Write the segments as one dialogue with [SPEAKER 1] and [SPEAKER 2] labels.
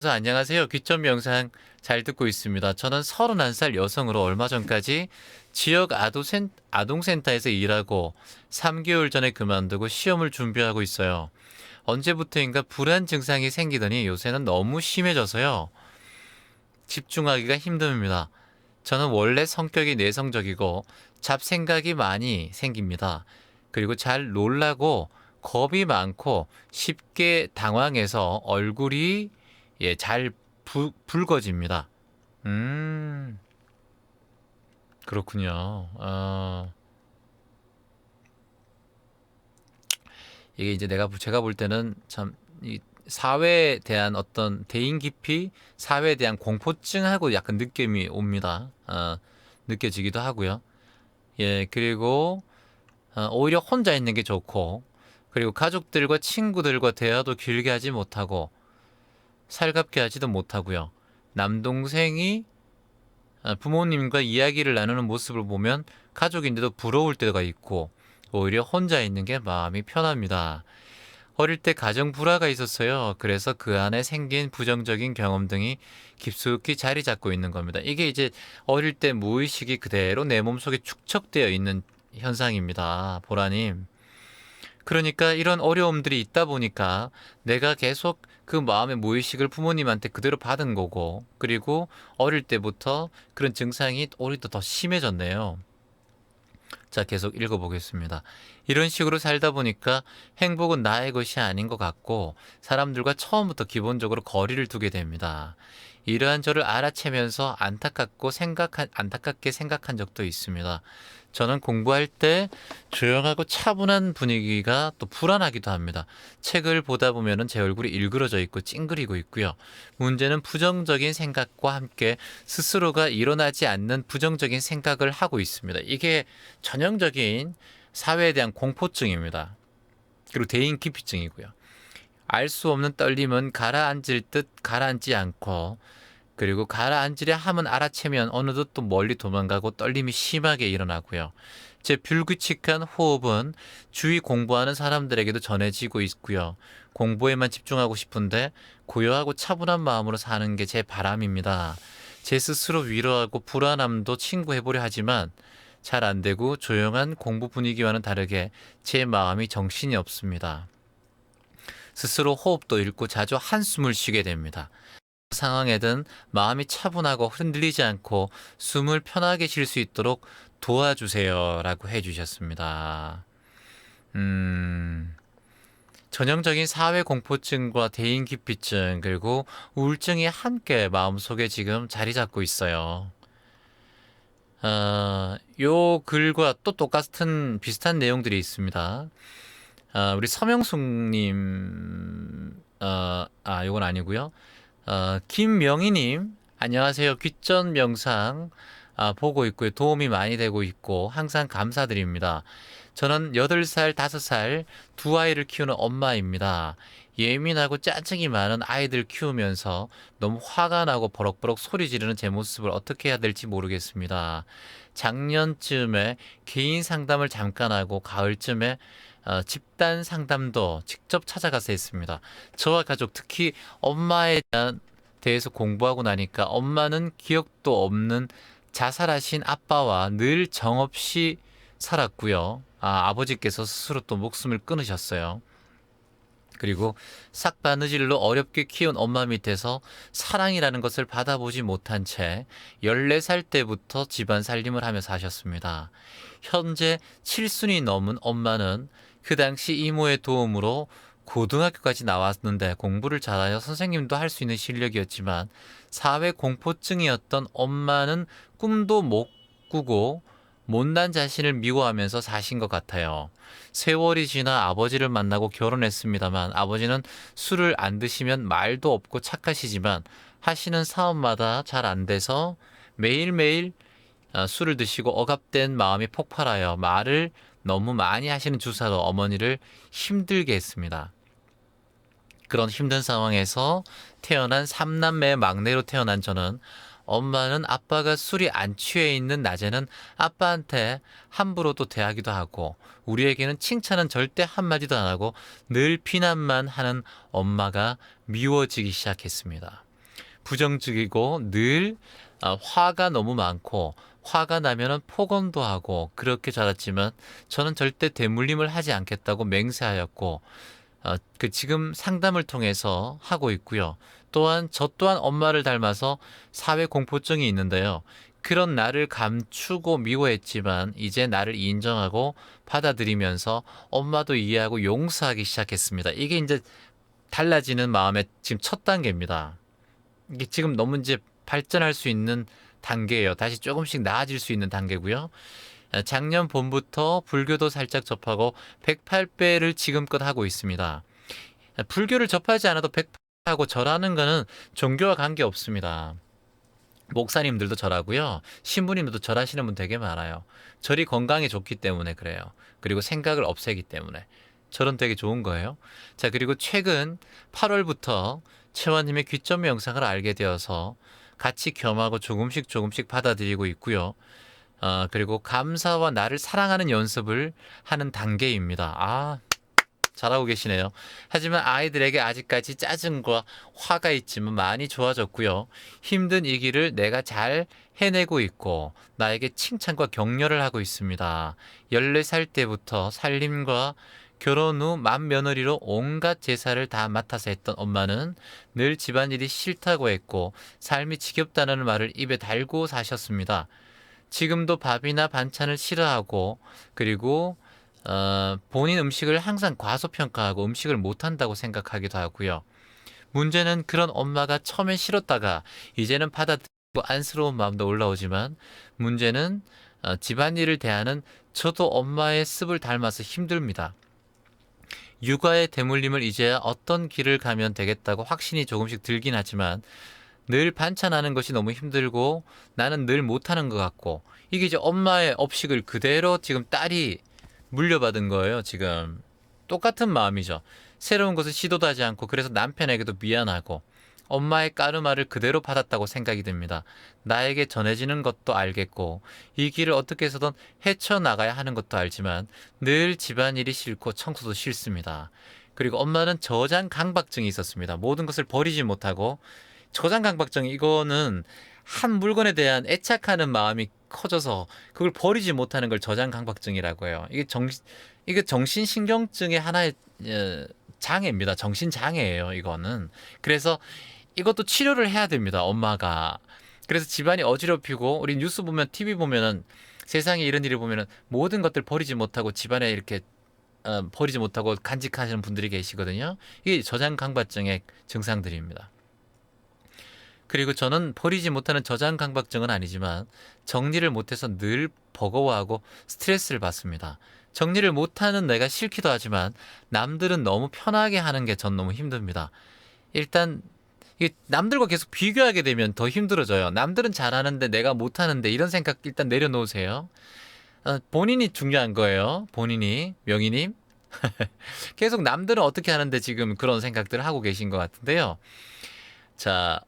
[SPEAKER 1] 안녕하세요. 귀점 영상 잘 듣고 있습니다. 저는 31살 여성으로 얼마 전까지 지역 아동센터에서 일하고 3개월 전에 그만두고 시험을 준비하고 있어요. 언제부터인가 불안 증상이 생기더니 요새는 너무 심해져서요. 집중하기가 힘듭니다. 저는 원래 성격이 내성적이고 잡생각이 많이 생깁니다. 그리고 잘 놀라고 겁이 많고 쉽게 당황해서 얼굴이 잘 붉어집니다. 음, 그렇군요. 이게 이제 제가 볼 때는 참, 이 사회에 대한 어떤 대인 기피, 사회에 대한 공포증하고 약간 느낌이 옵니다. 느껴지기도 하고요. 예, 그리고 오히려 혼자 있는 게 좋고, 그리고 가족들과 친구들과 대화도 길게 하지 못하고, 살갑게 하지도 못하고요. 남동생이 부모님과 이야기를 나누는 모습을 보면 가족인데도 부러울 때가 있고 오히려 혼자 있는 게 마음이 편합니다. 어릴 때 가정 불화가 있었어요. 그래서 그 안에 생긴 부정적인 경험 등이 깊숙이 자리 잡고 있는 겁니다. 이게 이제 어릴 때 무의식이 그대로 내 몸속에 축적되어 있는 현상입니다. 보라님. 그러니까 이런 어려움들이 있다 보니까 내가 계속 그 마음의 무의식을 부모님한테 그대로 받은 거고, 그리고 어릴 때부터 그런 증상이 오히려 더 심해졌네요. 자, 계속 읽어보겠습니다. 이런 식으로 살다 보니까 행복은 나의 것이 아닌 것 같고, 사람들과 처음부터 기본적으로 거리를 두게 됩니다. 이러한 저를 알아채면서 안타깝게 생각한 적도 있습니다. 저는 공부할 때 조용하고 차분한 분위기가 또 불안하기도 합니다. 책을 보다 보면은 제 얼굴이 일그러져 있고 찡그리고 있고요. 문제는 부정적인 생각과 함께 스스로가 일어나지 않는 부정적인 생각을 하고 있습니다. 이게 전형적인 사회에 대한 공포증입니다. 그리고 대인 기피증이고요. 알 수 없는 떨림은 가라앉을 듯 가라앉지 않고, 그리고 가라앉으려 함은 알아채면 어느덧 또 멀리 도망가고 떨림이 심하게 일어나고요. 제 불규칙한 호흡은 주위 공부하는 사람들에게도 전해지고 있고요. 공부에만 집중하고 싶은데 고요하고 차분한 마음으로 사는 게 제 바람입니다. 제 스스로 위로하고 불안함도 친구해보려 하지만 잘 안 되고 조용한 공부 분위기와는 다르게 제 마음이 정신이 없습니다. 스스로 호흡도 잃고 자주 한숨을 쉬게 됩니다. 상황에든 마음이 차분하고 흔들리지 않고 숨을 편하게 쉴 수 있도록 도와주세요. 라고 해주셨습니다. 전형적인 사회공포증과 대인기피증, 그리고 우울증이 함께 마음속에 지금 자리 잡고 있어요. 요 글과 또 똑같은 비슷한 내용들이 있습니다. 우리 서명숙님, 요건 아니고요. 김명희님, 안녕하세요. 귀전 명상 보고 있고요. 도움이 많이 되고 있고 항상 감사드립니다. 저는 8살, 5살 두 아이를 키우는 엄마입니다. 예민하고 짜증이 많은 아이들 키우면서 너무 화가 나고 버럭버럭 소리 지르는 제 모습을 어떻게 해야 될지 모르겠습니다. 작년쯤에 개인 상담을 잠깐 하고 가을쯤에 집단 상담도 직접 찾아가서 했습니다. 저와 가족, 특히 엄마에 대해서 공부하고 나니까 엄마는 기억도 없는 자살하신 아빠와 늘 정없이 살았고요. 아버지께서 스스로 또 목숨을 끊으셨어요. 그리고 삭바느질로 어렵게 키운 엄마 밑에서 사랑이라는 것을 받아보지 못한 채 14살 때부터 집안 살림을 하며 사셨습니다. 현재 7순이 넘은 엄마는 그 당시 이모의 도움으로 고등학교까지 나왔는데 공부를 잘하여 선생님도 할 수 있는 실력이었지만 사회 공포증이었던 엄마는 꿈도 못 꾸고 못난 자신을 미워하면서 사신 것 같아요. 세월이 지나 아버지를 만나고 결혼했습니다만 아버지는 술을 안 드시면 말도 없고 착하시지만 하시는 사업마다 잘 안 돼서 매일매일 술을 드시고 억압된 마음이 폭발하여 말을 너무 많이 하시는 주사로 어머니를 힘들게 했습니다. 그런 힘든 상황에서 태어난 3남매의 막내로 태어난 저는 엄마는 아빠가 술이 안 취해 있는 낮에는 아빠한테 함부로 또 대하기도 하고 우리에게는 칭찬은 절대 한마디도 안 하고 늘 비난만 하는 엄마가 미워지기 시작했습니다. 부정적이고 늘 화가 너무 많고 화가 나면은 폭언도 하고 그렇게 자랐지만 저는 절대 대물림을 하지 않겠다고 맹세하였고 그 지금 상담을 통해서 하고 있고요. 또한 저 또한 엄마를 닮아서 사회 공포증이 있는데요. 그런 나를 감추고 미워했지만 이제 나를 인정하고 받아들이면서 엄마도 이해하고 용서하기 시작했습니다. 이게 이제 달라지는 마음의 지금 첫 단계입니다. 이게 지금 너무 이제 발전할 수 있는 단계예요. 다시 조금씩 나아질 수 있는 단계고요. 작년 봄부터 불교도 살짝 접하고 108배를 지금껏 하고 있습니다. 불교를 접하지 않아도 108하고 절하는 거는 종교와 관계없습니다. 목사님들도 절하고요. 신부님들도 절하시는 분 되게 많아요. 절이 건강에 좋기 때문에 그래요. 그리고 생각을 없애기 때문에. 절은 되게 좋은 거예요. 자, 그리고 최근 8월부터 채원님의 귀점 영상을 알게 되어서 같이 겸하고 조금씩 받아들이고 있고요. 그리고 감사와 나를 사랑하는 연습을 하는 단계입니다. 잘하고 계시네요. 하지만 아이들에게 아직까지 짜증과 화가 있지만 많이 좋아졌고요. 힘든 이 길을 내가 잘 해내고 있고 나에게 칭찬과 격려를 하고 있습니다. 14살 때부터 살림과 결혼 후 맏며느리로 온갖 제사를 다 맡아서 했던 엄마는 늘 집안일이 싫다고 했고 삶이 지겹다는 말을 입에 달고 사셨습니다. 지금도 밥이나 반찬을 싫어하고 그리고 본인 음식을 항상 과소평가하고 음식을 못한다고 생각하기도 하고요. 문제는 그런 엄마가 처음엔 싫었다가 이제는 받아들이고 안쓰러운 마음도 올라오지만 문제는 집안일을 대하는 저도 엄마의 습을 닮아서 힘듭니다. 육아의 대물림을 이제야 어떤 길을 가면 되겠다고 확신이 조금씩 들긴 하지만 늘 반찬하는 것이 너무 힘들고 나는 늘 못하는 것 같고 이게 이제 엄마의 업식을 그대로 지금 딸이 물려받은 거예요. 지금 똑같은 마음이죠. 새로운 것을 시도도 하지 않고 그래서 남편에게도 미안하고 엄마의 까르마를 그대로 받았다고 생각이 듭니다. 나에게 전해지는 것도 알겠고 이 길을 어떻게 해서든 헤쳐나가야 하는 것도 알지만 늘 집안일이 싫고 청소도 싫습니다. 그리고 엄마는 저장 강박증이 있었습니다. 모든 것을 버리지 못하고 저장 강박증 이거는 한 물건에 대한 애착하는 마음이 커져서 그걸 버리지 못하는 걸 저장 강박증이라고 해요. 이게 정신신경증의 하나의 장애입니다. 정신 장애예요. 이거는. 그래서 이것도 치료를 해야 됩니다. 엄마가. 그래서 집안이 어지럽히고 우리 뉴스 보면 TV 보면은 세상에 이런 일을 보면은 모든 것들 버리지 못하고 집안에 이렇게 버리지 못하고 간직하시는 분들이 계시거든요. 이게 저장 강박증의 증상들입니다. 그리고 저는 버리지 못하는 저장 강박증은 아니지만 정리를 못해서 늘 버거워하고 스트레스를 받습니다. 정리를 못하는 내가 싫기도 하지만 남들은 너무 편하게 하는 게 전 너무 힘듭니다. 일단 이게 남들과 계속 비교하게 되면 더 힘들어져요. 남들은 잘하는데 내가 못하는데 이런 생각 일단 내려놓으세요. 본인이 중요한 거예요. 본인이 명희님 계속 남들은 어떻게 하는데 지금 그런 생각들을 하고 계신 것 같은데요. 자,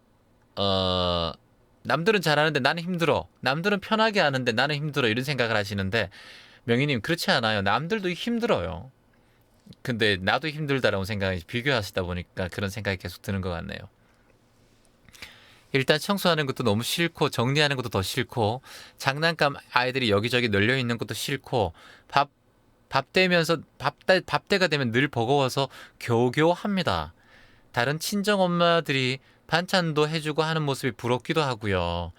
[SPEAKER 1] 남들은 잘하는데 나는 힘들어. 남들은 편하게 하는데 나는 힘들어. 이런 생각을 하시는데 명희님 그렇지 않아요. 남들도 힘들어요. 근데 나도 힘들다라고 생각이 비교하시다 보니까 그런 생각이 계속 드는 것 같네요. 일단 청소하는 것도 너무 싫고 정리하는 것도 더 싫고 장난감 아이들이 여기저기 널려 있는 것도 싫고 밥때가 되면 늘 버거워서 겨우겨우 합니다. 다른 친정 엄마들이 반찬도 해주고 하는 모습이 부럽기도 하고요.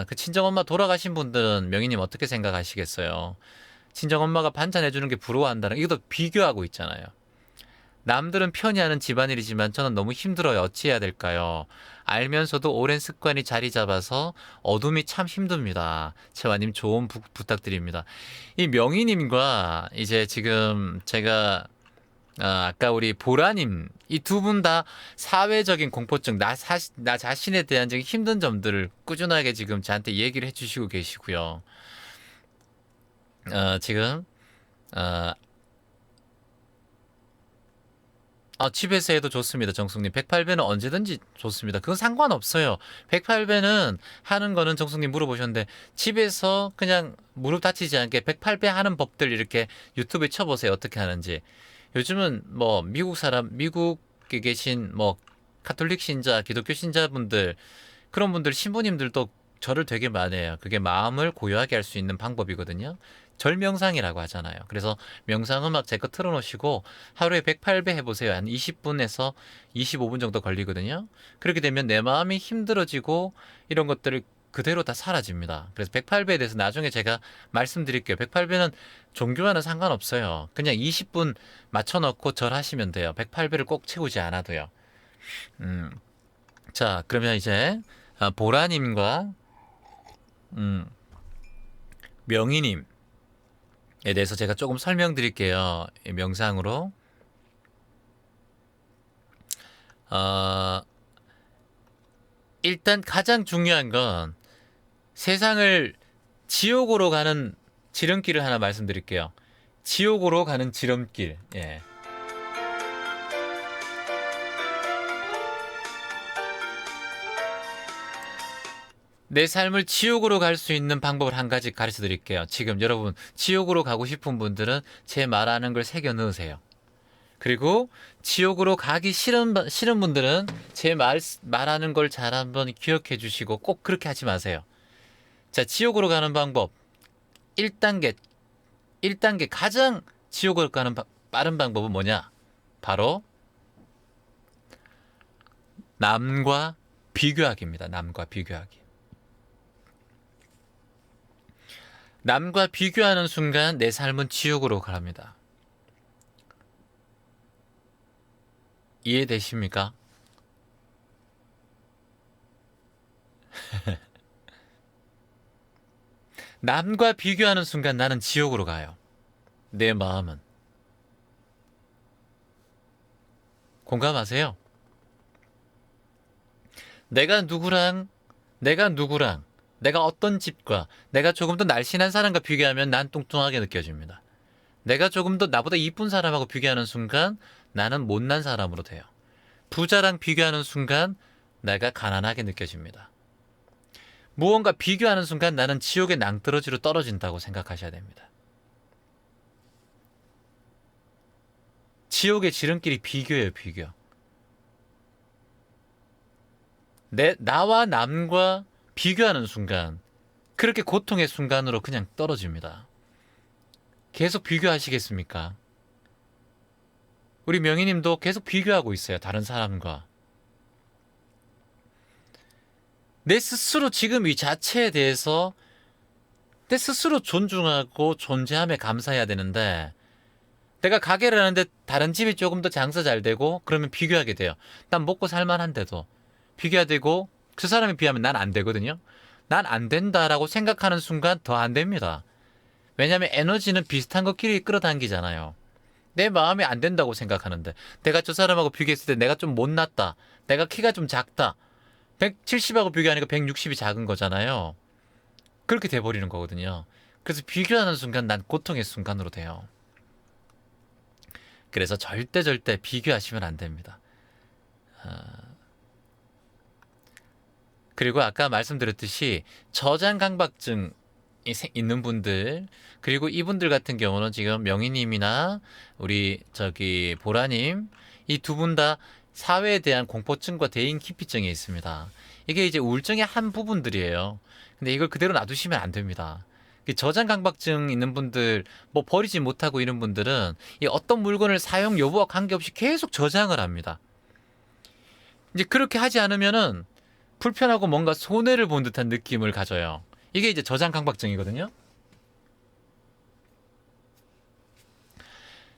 [SPEAKER 1] 그 친정 엄마 돌아가신 분들은 명희님 어떻게 생각하시겠어요? 친정 엄마가 반찬 해주는 게 부러워한다는 이것도 비교하고 있잖아요. 남들은 편히 하는 집안일이지만 저는 너무 힘들어요. 어찌해야 될까요? 알면서도 오랜 습관이 자리 잡아서 어둠이 참 힘듭니다. 채화님 조언 부탁드립니다. 이 명희님과 이제 지금 제가 아까 우리 보라님 이 두 분 다 사회적인 공포증 나 자신에 대한 지금 힘든 점들을 꾸준하게 지금 저한테 얘기를 해주시고 계시고요. 지금 집에서 해도 좋습니다. 정숙님. 108배는 언제든지 좋습니다. 그건 상관없어요. 108배는 하는 거는 정숙님 물어보셨는데 집에서 그냥 무릎 다치지 않게 108배 하는 법들 이렇게 유튜브에 쳐보세요. 어떻게 하는지. 요즘은 뭐 미국에 계신 뭐 가톨릭 신자, 기독교 신자분들, 그런 분들 신부님들도 절을 되게 많이 해요. 그게 마음을 고요하게 할 수 있는 방법이거든요. 절명상이라고 하잖아요. 그래서 명상음악 제 거 틀어놓으시고 하루에 108배 해보세요. 한 20분에서 25분 정도 걸리거든요. 그렇게 되면 내 마음이 힘들어지고 이런 것들을 그대로 다 사라집니다. 그래서 108배에 대해서 나중에 제가 말씀드릴게요. 108배는 종교와는 상관없어요. 그냥 20분 맞춰놓고 절하시면 돼요. 108배를 꼭 채우지 않아도요. 자, 그러면 이제 보라님과 명희님에 대해서 제가 조금 설명드릴게요. 명상으로. 일단 가장 중요한 건 세상을 지옥으로 가는 지름길을 하나 말씀드릴게요. 지옥으로 가는 지름길. 예. 내 삶을 지옥으로 갈 수 있는 방법을 한 가지 가르쳐 드릴게요. 지금 여러분 지옥으로 가고 싶은 분들은 제 말하는 걸 새겨 넣으세요. 그리고 지옥으로 가기 싫은 분들은 제 말하는 걸 잘 한번 기억해 주시고 꼭 그렇게 하지 마세요. 자, 지옥으로 가는 방법 1단계 가장 지옥으로 가는 빠른 방법은 뭐냐? 바로 남과 비교하기입니다. 남과 비교하기. 남과 비교하는 순간 내 삶은 지옥으로 갑니다. 이해되십니까? 남과 비교하는 순간 나는 지옥으로 가요. 내 마음은. 공감하세요? 내가 누구랑 내가 어떤 집과 내가 조금 더 날씬한 사람과 비교하면 난 뚱뚱하게 느껴집니다. 내가 조금 더 나보다 이쁜 사람하고 비교하는 순간 나는 못난 사람으로 돼요. 부자랑 비교하는 순간 내가 가난하게 느껴집니다. 무언가 비교하는 순간 나는 지옥의 낭떠러지로 떨어진다고 생각하셔야 됩니다. 지옥의 지름길이 비교예요, 비교. 나와 남과 비교하는 순간 그렇게 고통의 순간으로 그냥 떨어집니다. 계속 비교하시겠습니까? 우리 명희님도 계속 비교하고 있어요. 다른 사람과. 내 스스로 지금 이 자체에 대해서 내 스스로 존중하고 존재함에 감사해야 되는데 내가 가게를 하는데 다른 집이 조금 더 장사 잘 되고 그러면 비교하게 돼요. 난 먹고 살만한데도 비교되고 그 사람에 비하면 난 안 되거든요. 난 안 된다라고 생각하는 순간 더 안 됩니다. 왜냐하면 에너지는 비슷한 것끼리 끌어당기잖아요. 내 마음이 안 된다고 생각하는데 내가 저 사람하고 비교했을 때 내가 좀 못났다. 내가 키가 좀 작다. 170하고 비교하니까 160이 작은 거잖아요. 그렇게 돼버리는 거거든요. 그래서 비교하는 순간 난 고통의 순간으로 돼요. 그래서 절대 비교하시면 안 됩니다. 그리고 아까 말씀드렸듯이 저장강박증 있는 분들, 그리고 이분들 같은 경우는 지금 명희님이나 우리 보라님, 이 두 분 다 사회에 대한 공포증과 대인 기피증이 있습니다. 이게 이제 우울증의 한 부분들이에요. 근데 이걸 그대로 놔두시면 안 됩니다. 저장강박증 있는 분들, 뭐 버리지 못하고 이런 분들은 이 어떤 물건을 사용 여부와 관계없이 계속 저장을 합니다. 이제 그렇게 하지 않으면은 불편하고 뭔가 손해를 본 듯한 느낌을 가져요. 이게 이제 저장강박증이거든요.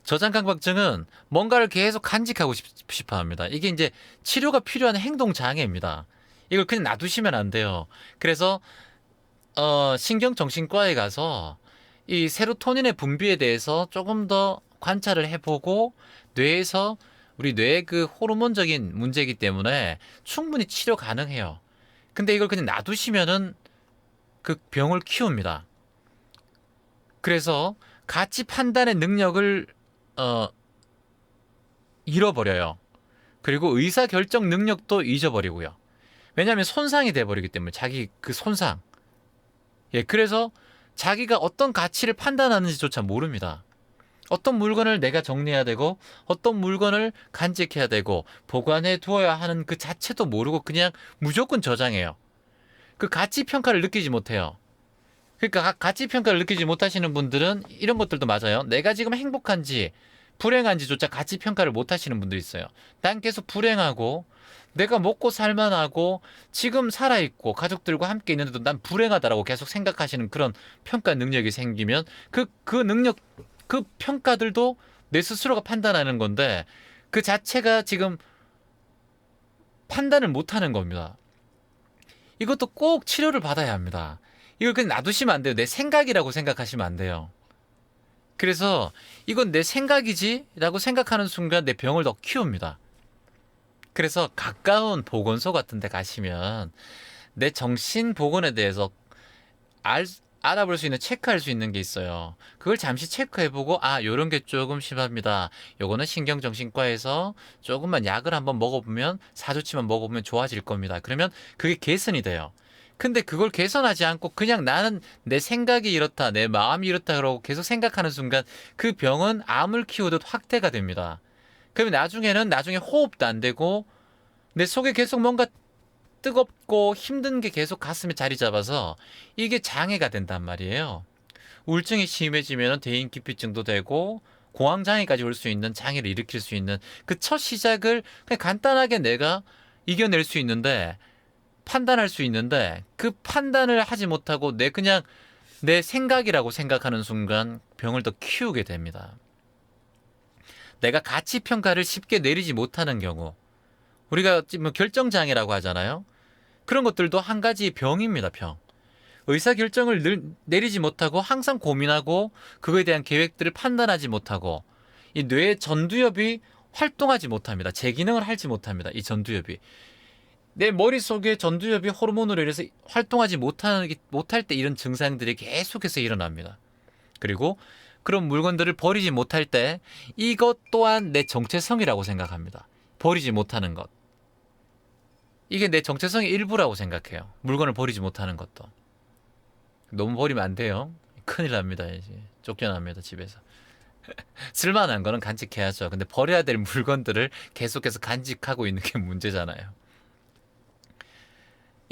[SPEAKER 1] 저장강박증은 뭔가를 계속 간직하고 싶어 합니다. 이게 이제 치료가 필요한 행동장애입니다. 이걸 그냥 놔두시면 안 돼요. 그래서 신경정신과에 가서 이 세로토닌의 분비에 대해서 조금 더 관찰을 해보고 뇌에서 우리 뇌의 그 호르몬적인 문제이기 때문에 충분히 치료 가능해요. 근데 이걸 그냥 놔두시면은 그 병을 키웁니다. 그래서 가치 판단의 능력을 잃어버려요. 그리고 의사결정 능력도 잊어버리고요. 왜냐하면 손상이 돼버리기 때문에 자기 그 손상. 예, 그래서 자기가 어떤 가치를 판단하는지조차 모릅니다. 어떤 물건을 내가 정리해야 되고 어떤 물건을 간직해야 되고 보관해 두어야 하는 그 자체도 모르고 그냥 무조건 저장해요. 그 가치 평가를 느끼지 못해요. 그러니까 가치 평가를 느끼지 못하시는 분들은 이런 것들도 맞아요. 내가 지금 행복한지 불행한지조차 가치 평가를 못 하시는 분들이 있어요. 난 계속 불행하고 내가 먹고 살만하고 지금 살아있고 가족들과 함께 있는데도 난 불행하다라고 계속 생각하시는 그런 평가 능력이 생기면 그 능력, 그 평가들도 내 스스로가 판단하는 건데 그 자체가 지금 판단을 못 하는 겁니다. 이것도 꼭 치료를 받아야 합니다. 이걸 그냥 놔두시면 안 돼요. 내 생각이라고 생각하시면 안 돼요. 그래서 이건 내 생각이지? 라고 생각하는 순간 내 병을 더 키웁니다. 그래서 가까운 보건소 같은 데 가시면 내 정신 보건에 대해서 알아볼 수 있는, 체크할 수 있는 게 있어요. 그걸 잠시 체크해보고, 아, 요런 게 조금 심합니다. 요거는 신경정신과에서 조금만 약을 한번 먹어보면, 사주치만 먹어보면 좋아질 겁니다. 그러면 그게 개선이 돼요. 근데 그걸 개선하지 않고 그냥 나는 내 생각이 이렇다, 내 마음이 이렇다 그러고 계속 생각하는 순간 그 병은 암을 키우듯 확대가 됩니다. 그러면 나중에 호흡도 안 되고 내 속에 계속 뭔가 뜨겁고 힘든 게 계속 가슴에 자리 잡아서 이게 장애가 된단 말이에요. 우울증이 심해지면 대인기피증도 되고 공황장애까지 올 수 있는 장애를 일으킬 수 있는 그 첫 시작을 그냥 간단하게 내가 이겨낼 수 있는데 판단할 수 있는데 그 판단을 하지 못하고 그냥 내 생각이라고 생각하는 순간 병을 더 키우게 됩니다. 내가 가치 평가를 쉽게 내리지 못하는 경우 우리가 뭐 결정장애라고 하잖아요. 그런 것들도 한 가지 병입니다. 병. 의사결정을 내리지 못하고 항상 고민하고 그거에 대한 계획들을 판단하지 못하고 이 뇌의 전두엽이 활동하지 못합니다. 제 기능을 하지 못합니다. 이 전두엽이. 내 머릿속에 전두엽이 호르몬으로 인해서 활동하지 못할 때 이런 증상들이 계속해서 일어납니다. 그리고 그런 물건들을 버리지 못할 때 이것 또한 내 정체성이라고 생각합니다. 버리지 못하는 것. 이게 내 정체성의 일부라고 생각해요. 물건을 버리지 못하는 것도. 너무 버리면 안 돼요. 큰일 납니다. 이제 쫓겨납니다. 집에서. 쓸만한 거는 간직해야죠. 근데 버려야 될 물건들을 계속해서 간직하고 있는 게 문제잖아요.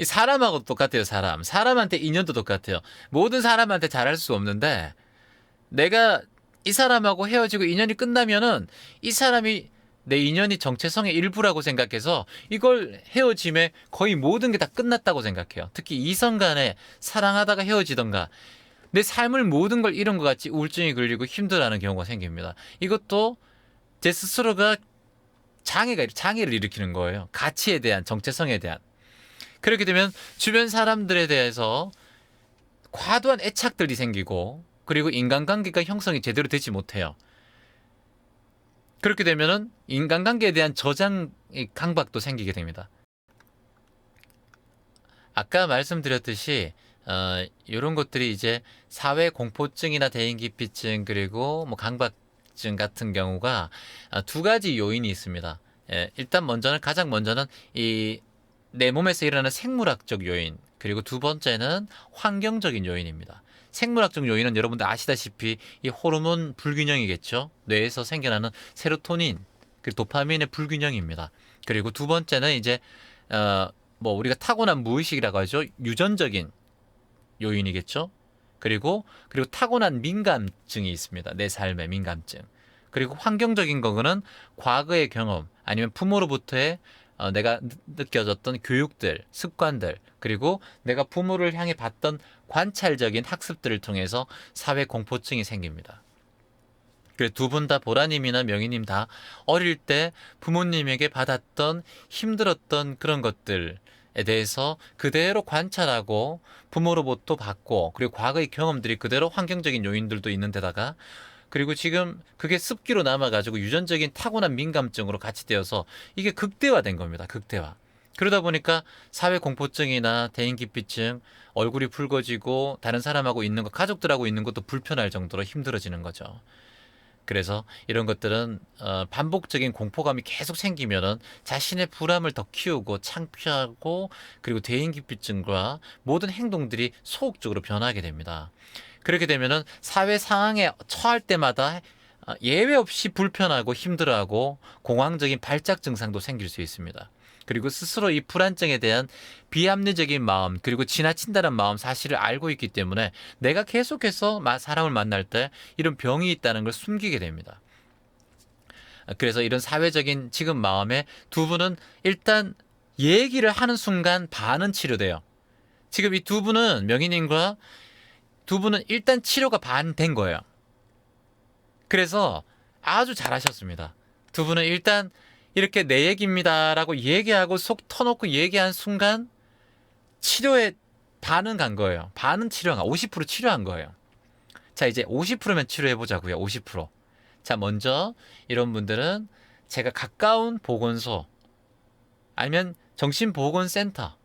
[SPEAKER 1] 이 사람하고 똑같아요. 사람한테 인연도 똑같아요. 모든 사람한테 잘할 수 없는데 내가 이 사람하고 헤어지고 인연이 끝나면은 이 사람이 내 인연이 정체성의 일부라고 생각해서 이걸 헤어짐에 거의 모든 게 다 끝났다고 생각해요. 특히 이성 간에 사랑하다가 헤어지던가 내 삶을 모든 걸 잃은 것 같이 우울증이 걸리고 힘들어하는 경우가 생깁니다. 이것도 제 스스로가 장애를 일으키는 거예요. 가치에 대한, 정체성에 대한. 그렇게 되면 주변 사람들에 대해서 과도한 애착들이 생기고 그리고 인간관계가 형성이 제대로 되지 못해요. 그렇게 되면은 인간관계에 대한 강박도 생기게 됩니다. 아까 말씀드렸듯이 이런 것들이 이제 사회 공포증이나 대인기피증 그리고 뭐 강박증 같은 경우가 두 가지 요인이 있습니다. 일단 가장 먼저는 이 내 몸에서 일어나는 생물학적 요인 그리고 두 번째는 환경적인 요인입니다. 생물학적 요인은 여러분들 아시다시피 이 호르몬 불균형이겠죠. 뇌에서 생겨나는 세로토닌 그리고 도파민의 불균형입니다. 그리고 두 번째는 이제 뭐 우리가 타고난 무의식이라고 하죠. 유전적인 요인이겠죠. 그리고 타고난 민감증이 있습니다. 내 삶의 민감증. 그리고 환경적인 거는 과거의 경험 아니면 부모로부터의 내가 느껴졌던 교육들, 습관들, 그리고 내가 부모를 향해 봤던 관찰적인 학습들을 통해서 사회 공포증이 생깁니다. 그래서 두 분 다 보라님이나 명희님 다 어릴 때 부모님에게 받았던 힘들었던 그런 것들에 대해서 그대로 관찰하고 부모로부터 받고 그리고 과거의 경험들이 그대로 환경적인 요인들도 있는 데다가 그리고 지금 그게 습기로 남아가지고 유전적인 타고난 민감증으로 같이 되어서 이게 극대화된 겁니다. 극대화. 그러다 보니까 사회 공포증이나 대인기피증, 얼굴이 붉어지고 다른 사람하고 있는 것, 가족들하고 있는 것도 불편할 정도로 힘들어지는 거죠. 그래서 이런 것들은 반복적인 공포감이 계속 생기면은 자신의 불안을 더 키우고 창피하고 그리고 대인기피증과 모든 행동들이 소극적으로 변하게 됩니다. 그렇게 되면은 사회 상황에 처할 때마다 예외 없이 불편하고 힘들어하고 공황적인 발작 증상도 생길 수 있습니다. 그리고 스스로 이 불안증에 대한 비합리적인 마음 그리고 지나친다는 마음 사실을 알고 있기 때문에 내가 계속해서 사람을 만날 때 이런 병이 있다는 걸 숨기게 됩니다. 그래서 이런 사회적인 지금 마음에 두 분은 일단 얘기를 하는 순간 반은 치료돼요. 지금 이 두 분은 명희님과 두 분은 일단 치료가 반 된 거예요. 그래서 아주 잘하셨습니다. 두 분은 일단 이렇게 내 얘기입니다라고 얘기하고 속 터놓고 얘기한 순간 치료에 반은 간 거예요. 반은 치료한 50% 치료한 거예요. 자, 이제 50%면 치료해 보자고요. 50%. 자, 먼저 이런 분들은 제가 가까운 보건소 아니면 정신보건센터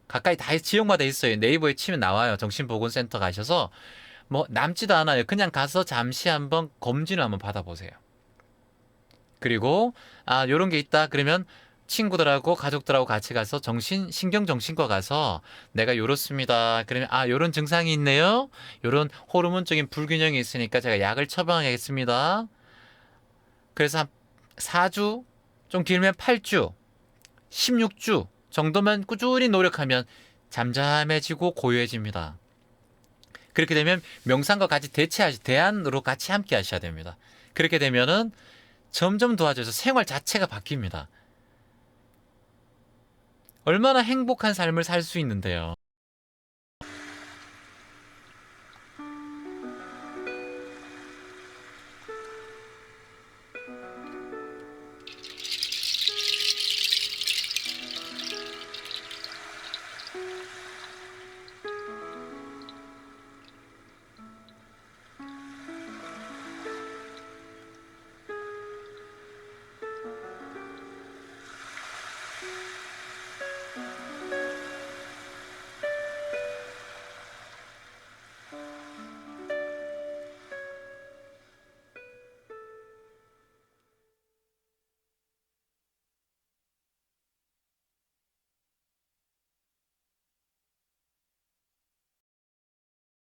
[SPEAKER 1] 가까이 다 지역마다 있어요. 네이버에 치면 나와요. 정신보건센터 가셔서 뭐 남지도 않아요. 그냥 가서 잠시 한번 검진을 한번 받아보세요. 그리고 요런 게 있다 그러면 친구들하고 가족들하고 같이 가서 신경정신과 가서 내가 요렇습니다. 그러면 요런 증상이 있네요. 요런 호르몬적인 불균형이 있으니까 제가 약을 처방하겠습니다. 그래서 한 4주, 좀 길면 8주, 16주 정도만 꾸준히 노력하면 잠잠해지고 고요해집니다. 그렇게 되면 명상과 같이 대안으로 같이 함께 하셔야 됩니다. 그렇게 되면은 점점 도와줘서 생활 자체가 바뀝니다. 얼마나 행복한 삶을 살 수 있는데요.